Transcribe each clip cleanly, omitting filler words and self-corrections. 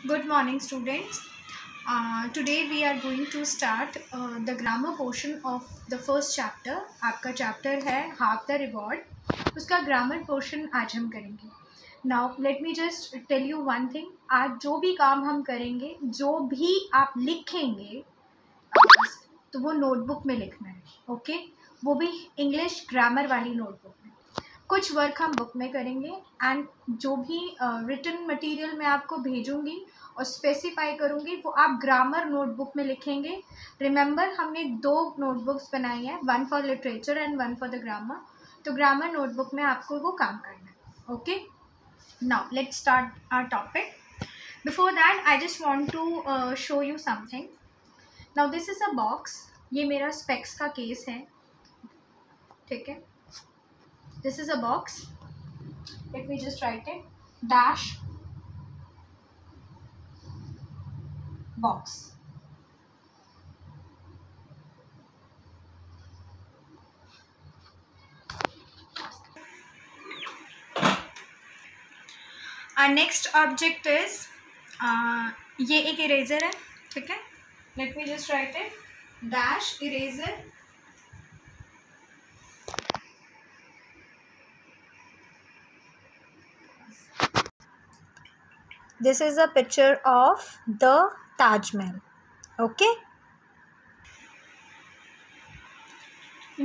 Good morning, students. Today we are going to start the grammar portion of the first chapter. आपका chapter है half the reward. उसका grammar portion आज हम करेंगे. Now let me just tell you one thing. आज जो भी काम हम करेंगे, जो भी आप लिखेंगे, तो वो नोटबुक में लिखना है. ओके? वो भी इंग्लिश ग्रामर वाली नोटबुक में. कुछ वर्क हम बुक में करेंगे एंड जो भी रिटन मटेरियल मैं आपको भेजूंगी और स्पेसिफाई करूंगी वो आप ग्रामर नोटबुक में लिखेंगे. रिमेंबर, हमने 2 नोटबुक्स बनाई हैं, one for literature and one for the grammar. तो ग्रामर नोटबुक में आपको वो काम करना है. Okay, now let's start our topic. Before that I just want to show you something. Now this is a box. ये मेरा स्पेक्स का केस है, ठीक है. This is a box. Let me just write it. Dash box. Our next object is ये एक eraser है, ठीक है. Let me just write it. Dash eraser. This is a picture of the Taj Mahal. Okay.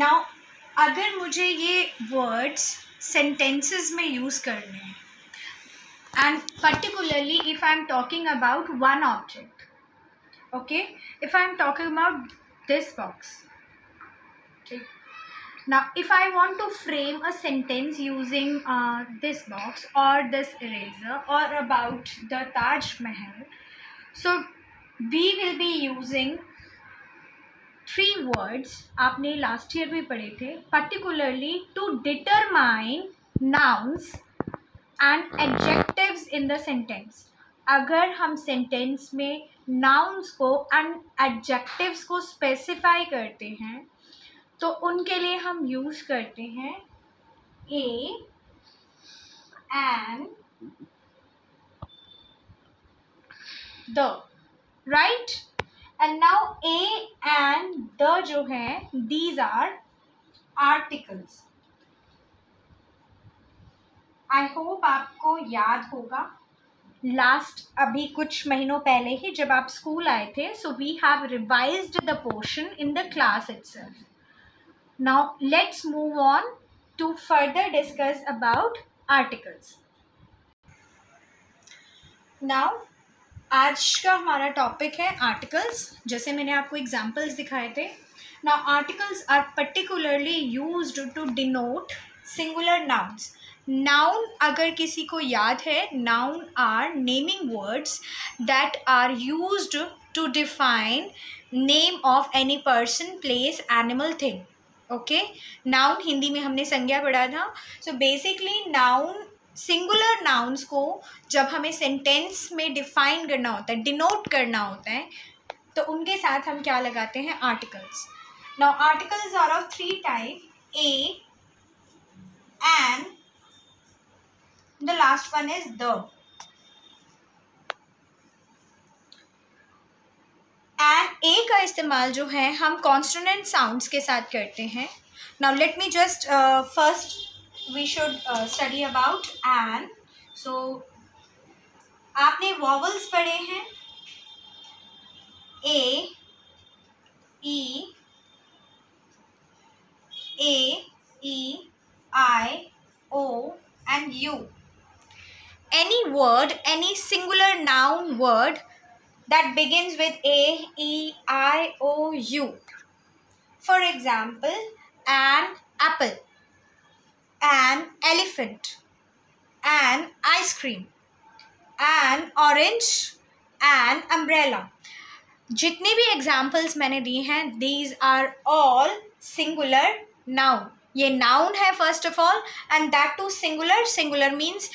Now, अगर मुझे ये words sentences में use करने हैं, and particularly if I am talking about one object, okay, if I am talking about this box, okay. Now, if I want to frame a sentence using this box or this eraser or about the Taj Mahal, so we will be using 3 words. आपने last year भी पढ़े थे. Particularly to determine nouns and adjectives in the sentence. अगर हम sentence में nouns को and adjectives को specify करते हैं तो उनके लिए हम यूज करते हैं a and the, right. And now a and the जो है, these are articles. I hope आपको याद होगा लास्ट अभी कुछ महीनों पहले ही जब आप स्कूल आए थे. So we have revised the portion in the class itself. Now let's move on to further discuss about articles. Now आज का हमारा टॉपिक है articles. जैसे मैंने आपको examples दिखाए थे. Now articles are particularly used to denote singular nouns. Noun अगर किसी को याद है, noun are naming words that are used to define name of any person, place, animal, thing. Okay. Noun Hindi में हमने संज्ञा पढ़ा था. So basically noun, singular nouns को जब हमें सेंटेंस में डिफाइन करना होता है, डिनोट करना होता है, तो उनके साथ हम क्या लगाते हैं? Articles. Now articles are of 3 type, a and the last one is the. And a का इस्तेमाल जो है हम कॉन्सोनेंट साउंड्स के साथ करते हैं. Now let me just first we should study about and. So आपने वॉवल्स पढ़े हैं, A E I O and U. Any word, any singular noun word that begins with A, E, I, O, U. For example, an apple, an elephant, an ice cream, an orange, an umbrella. जितने भी examples मैंने दिए हैं, these are all singular noun. ये noun है first of all, and that too singular. Singular means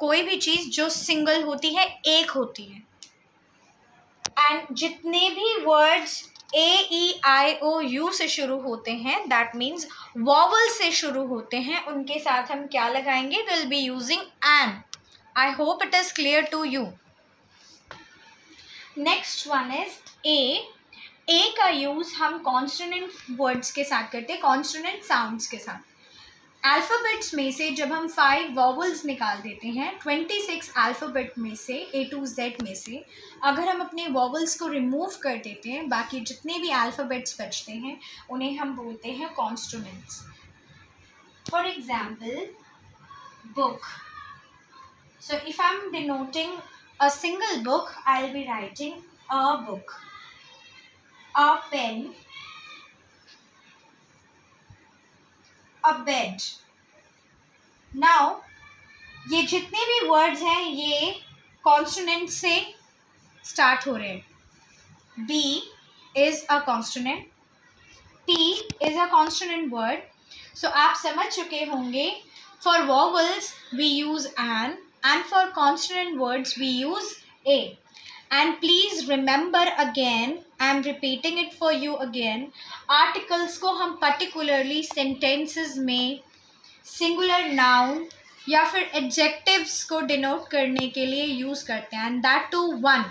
कोई भी चीज़ जो single होती है, एक होती है. एंड जितने भी words A E I O you से शुरू होते हैं, दैट मीन्स वॉवल से शुरू होते हैं, उनके साथ हम क्या लगाएंगे? Will be using an. I hope it is clear to you. Next one is a का यूज़ हम कॉन्सोनेंट वर्ड्स के साथ करते हैं, कॉन्सोनेंट साउंड्स के साथ। अल्फ़ाबेट्स में से जब हम 5 वॉवल्स निकाल देते हैं 26 अल्फ़ाबेट में से A to Z में से, अगर हम अपने वॉवल्स को रिमूव कर देते हैं, बाकी जितने भी अल्फ़ाबेट्स बचते हैं उन्हें हम बोलते हैं consonants. For example book. So if I'm denoting a single book, I'll be writing a book. A pen, a bed. Now ये जितने भी वर्ड्स हैं ये कॉन्सोनेंट से स्टार्ट हो रहे हैं। B is a consonant, P is a consonant word. So आप समझ चुके होंगे, for vowels we use an and for consonant words we use a. And please remember again, I am repeating it for you again, articles को हम particularly sentences में singular noun या फिर adjectives को denote करने के लिए use करते हैं, and that too one,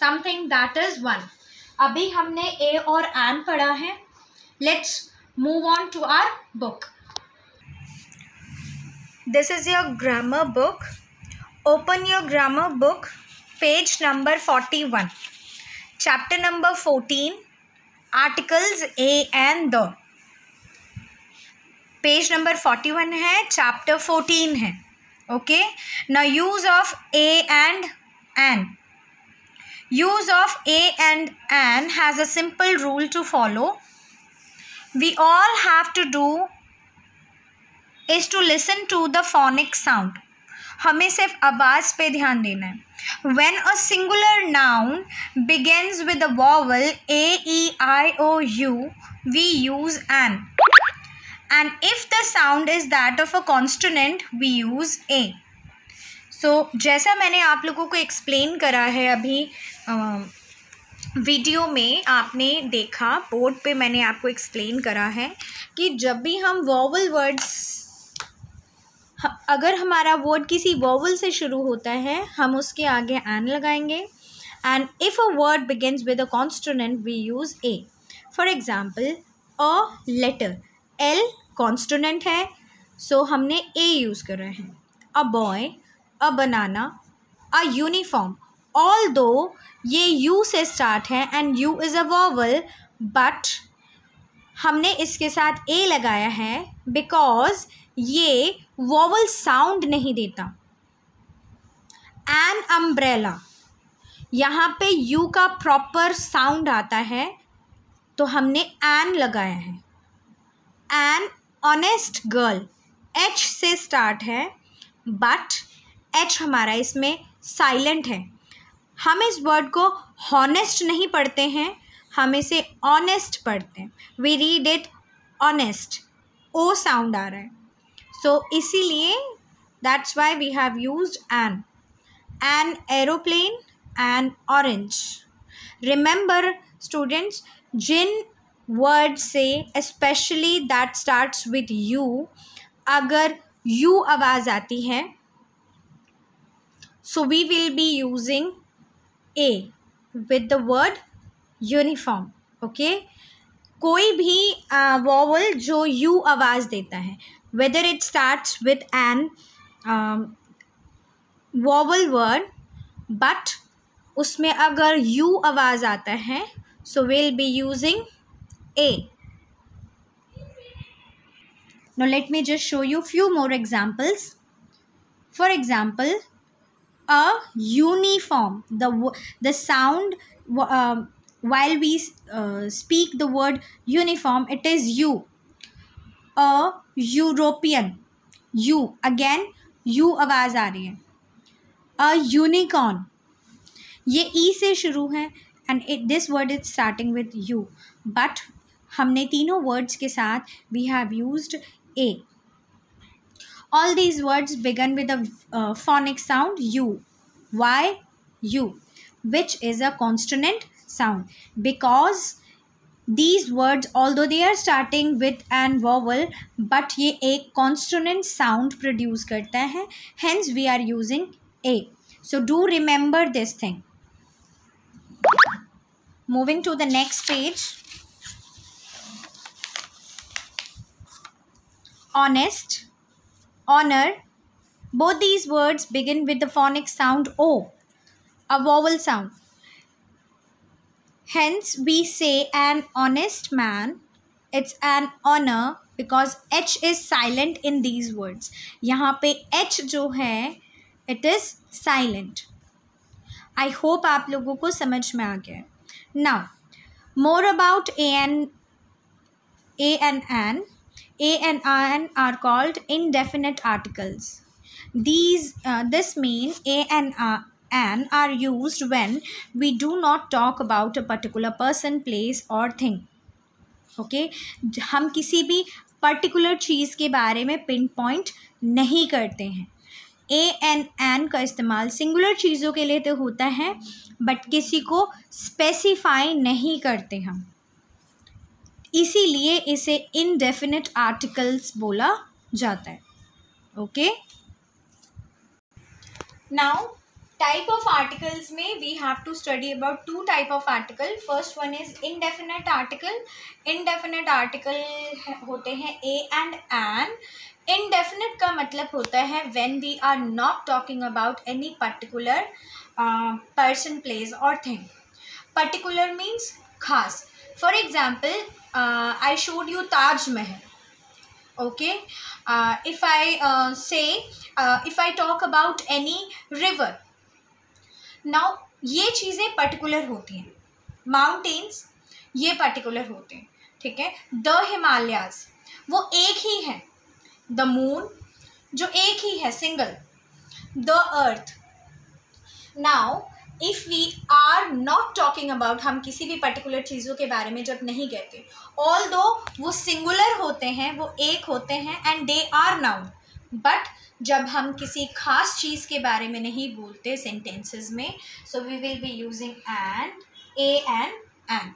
something that is one. अभी हमने a और an पढ़ा है. Let's move on to our book. This is your grammar book. Open your grammar book, page number 41, chapter number 14, articles a and the. Page number 41 है, chapter 14 है. Okay. Now use of a and an. Use of a and an has a simple rule to follow. We all have to do is to listen to the phonic sound. हमें सिर्फ आवाज़ पे ध्यान देना है. When a singular noun begins with a vowel A, E, I, O, U, we use an. And if the sound is that of a consonant, we use a. So जैसा मैंने आप लोगों को एक्सप्लेन करा है अभी वीडियो में, आपने देखा बोर्ड पे मैंने आपको एक्सप्लेन करा है कि जब भी हम वॉवल वर्ड्स, अगर हमारा वर्ड किसी वॉवल से शुरू होता है हम उसके आगे एन लगाएंगे. And if a word begins with a consonant we use A. For example a letter, L consonant है, सो हमने ए यूज़ कर रहे हैं. A boy, a banana, a uniform. Although ये यू से स्टार्ट है and U is a vowel, but हमने इसके साथ ए लगाया है बिकॉज ये वॉवल साउंड नहीं देता. एन अम्ब्रेला, यहाँ पे यू का प्रॉपर साउंड आता है तो हमने एन लगाया है. एन ऑनेस्ट गर्ल, एच से स्टार्ट है बट एच हमारा इसमें साइलेंट है. हम इस वर्ड को हॉनेस्ट नहीं पढ़ते हैं, हम इसे ऑनेस्ट पढ़ते हैं. We read it honest, O sound आ रहा है, सो इसीलिए that's why we have used an. An aeroplane, an orange. Remember students, जिन वर्ड से specially that starts with U, अगर यू आवाज़ आती है so we will be using A with the word uniform. Okay. कोई भी vowel जो you आवाज़ देता है, whether it starts with an vowel word but उसमें अगर यू आवाज़ आता है so we'll be using a. Now let me just show you few more examples. For example, a uniform, the sound while we speak the word uniform, it is u. A European, you again you आवाज़ आ रही है. A unicorn, ये ई से शुरू है and this word is starting with U, but हमने तीनों words के साथ we have used a. All these words begin with a phonic sound u. Why u? Which is a consonant sound, because these words although they are starting with an vowel but ये एक consonant sound produce करता है, hence we are using a. So do remember this thing. Moving to the next page. Honest, honor. Both these words begin with the phonic sound O, a vowel sound. Hence, we say an honest man. It's an honor because H is silent in these words. यहाँ पे H जो है, it is silent. I hope आप लोगों को समझ में आ गया. Now, more about A and an. A and an are called indefinite articles. This means A and an are used when we do not talk about a particular person, place or thing. Okay? हम किसी भी particular चीज़ के बारे में pin point नहीं करते हैं. A and N का इस्तेमाल सिंगुलर चीज़ों के लिए तो होता है, बट किसी को स्पेसिफाई नहीं करते हम, इसीलिए इसे इनडेफिनिट आर्टिकल्स बोला जाता है. Okay. Now type of articles में we have to study about two type of article. First one is indefinite article. Indefinite article होते हैं a and an. Indefinite का मतलब होता है when we are not talking about any particular person, place or thing. Particular means खास. For example, I showed you Taj Mahal. Okay. If I if I talk about any river, now ये चीज़ें particular होती हैं. Mountains ये particular होते हैं. ठीक है. द हिमालयाज वो एक ही है. द मून जो एक ही है, single. The earth. Now if we are not talking about, हम किसी भी पर्टिकुलर चीज़ों के बारे में जब नहीं कहते, ऑल दो वो सिंगुलर होते हैं, वो एक होते हैं and they are noun, but जब हम किसी खास चीज़ के बारे में नहीं बोलते सेंटेंसेस में, so we will be using and, a and.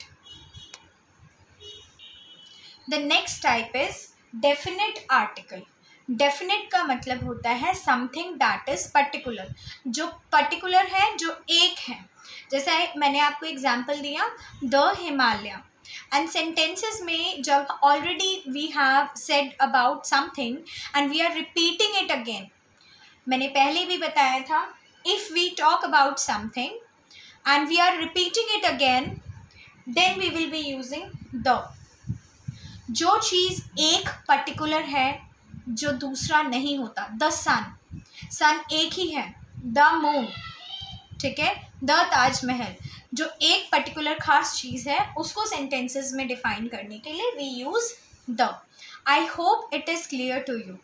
The next type is definite article. Definite का मतलब होता है समथिंग दैट इज पर्टिकुलर, जो पर्टिकुलर है, जो एक है. जैसे मैंने आपको एग्जाम्पल दिया द हिमालय. And sentences में जब already we have said about something and we are repeating it again, मैंने पहले भी बताया था, if we talk about something and we are repeating it again, then we will be using the. जो चीज़ एक particular है, जो दूसरा नहीं होता. द सन एक ही है. द मून, ठीक है. द ताजमहल, जो एक पर्टिकुलर खास चीज़ है, उसको सेंटेंसेस में डिफाइन करने के लिए we use the. I hope it is clear to you.